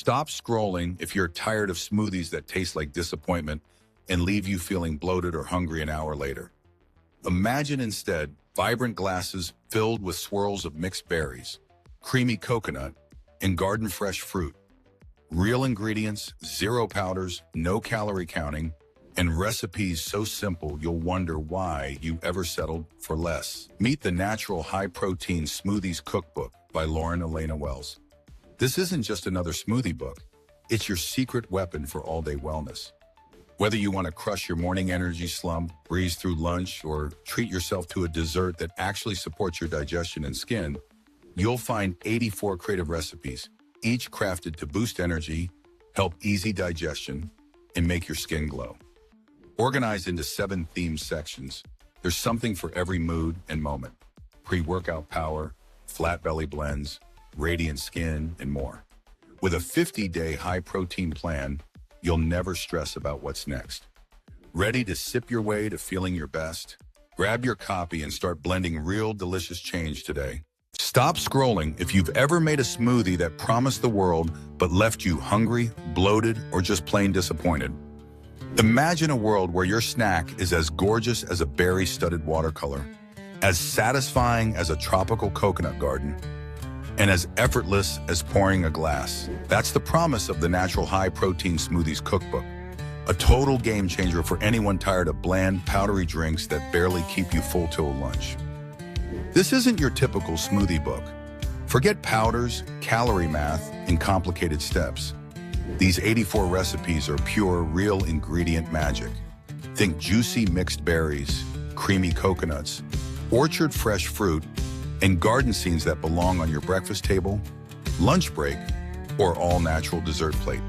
Stop scrolling if you're tired of smoothies that taste like disappointment and leave you feeling bloated or hungry an hour later. Imagine instead vibrant glasses filled with swirls of mixed berries, creamy coconut, and garden-fresh fruit. Real ingredients, zero powders, no calorie counting, and recipes so simple you'll wonder why you ever settled for less. Meet the Natural High-Protein Smoothies Cookbook by Lauren Elena Wells. This isn't just another smoothie book. It's your secret weapon for all-day wellness. Whether you want to crush your morning energy slump, breeze through lunch, or treat yourself to a dessert that actually supports your digestion and skin, you'll find 84 creative recipes, each crafted to boost energy, help easy digestion, and make your skin glow. Organized into 7 themed sections, there's something for every mood and moment. Pre-workout power, flat belly blends, radiant skin, and more. With a 50-day high-protein plan, you'll never stress about what's next. Ready to sip your way to feeling your best? Grab your copy and start blending real delicious change today. Stop scrolling if you've ever made a smoothie that promised the world but left you hungry, bloated, or just plain disappointed. Imagine a world where your snack is as gorgeous as a berry-studded watercolor, as satisfying as a tropical coconut garden, and as effortless as pouring a glass. That's the promise of the Natural High-Protein Smoothies Cookbook, a total game changer for anyone tired of bland, powdery drinks that barely keep you full till lunch. This isn't your typical smoothie book. Forget powders, calorie math, and complicated steps. These 84 recipes are pure, real ingredient magic. Think juicy mixed berries, creamy coconuts, orchard fresh fruit, and garden scenes that belong on your breakfast table, lunch break, or all-natural dessert plate.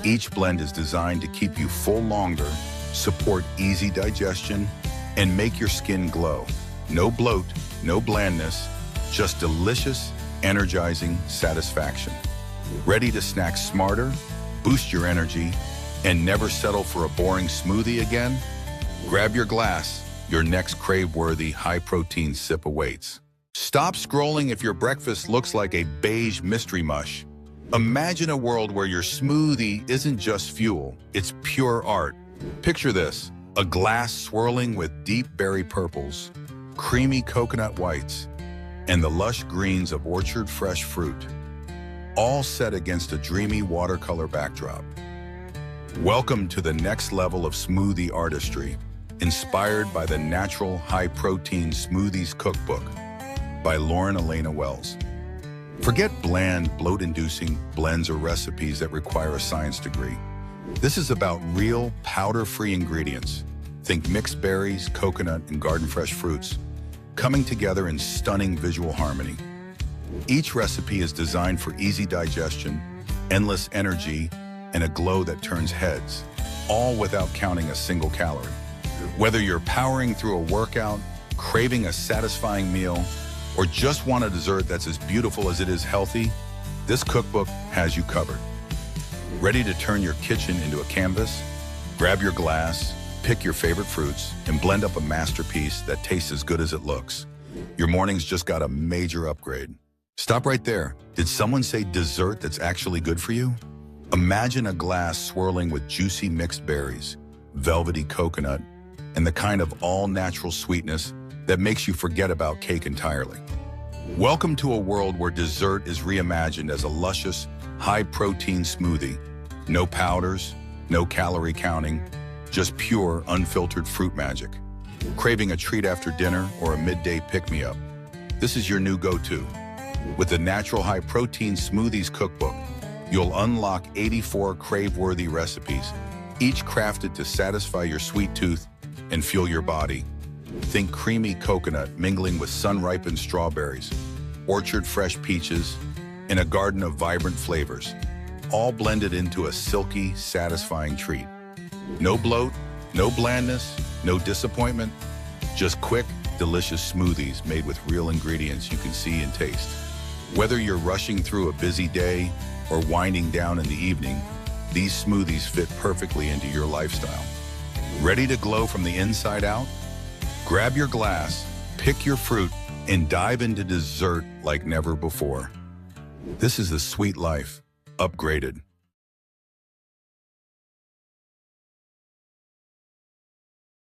Each blend is designed to keep you full longer, support easy digestion, and make your skin glow. No bloat, no blandness, just delicious, energizing satisfaction. Ready to snack smarter, boost your energy, and never settle for a boring smoothie again? Grab your glass. Your next crave-worthy, high-protein sip awaits. Stop scrolling if your breakfast looks like a beige mystery mush. Imagine a world where your smoothie isn't just fuel, it's pure art. Picture this, a glass swirling with deep berry purples, creamy coconut whites, and the lush greens of orchard fresh fruit, all set against a dreamy watercolor backdrop. Welcome to the next level of smoothie artistry, inspired by the Natural High-Protein Smoothies Cookbook by Lauren Elena Wells. Forget bland, bloat-inducing blends or recipes that require a science degree. This is about real, powder-free ingredients. Think mixed berries, coconut, and garden-fresh fruits, coming together in stunning visual harmony. Each recipe is designed for easy digestion, endless energy, and a glow that turns heads, all without counting a single calorie. Whether you're powering through a workout, craving a satisfying meal, or just want a dessert that's as beautiful as it is healthy, this cookbook has you covered. Ready to turn your kitchen into a canvas? Grab your glass, pick your favorite fruits, and blend up a masterpiece that tastes as good as it looks. Your morning's just got a major upgrade. Stop right there. Did someone say dessert that's actually good for you? Imagine a glass swirling with juicy mixed berries, velvety coconut, and the kind of all-natural sweetness that makes you forget about cake entirely. Welcome to a world where dessert is reimagined as a luscious, high-protein smoothie. No powders, no calorie counting, just pure, unfiltered fruit magic. Craving a treat after dinner or a midday pick-me-up? This is your new go-to. With the Natural High-Protein Smoothies Cookbook, you'll unlock 84 crave-worthy recipes, each crafted to satisfy your sweet tooth and fuel your body. Think creamy coconut mingling with sun-ripened strawberries, orchard fresh peaches, and a garden of vibrant flavors, all blended into a silky, satisfying treat. No bloat, no blandness, no disappointment, just quick, delicious smoothies made with real ingredients you can see and taste. Whether you're rushing through a busy day or winding down in the evening, these smoothies fit perfectly into your lifestyle. Ready to glow from the inside out? Grab your glass, pick your fruit, and dive into dessert like never before. This is the sweet life, upgraded.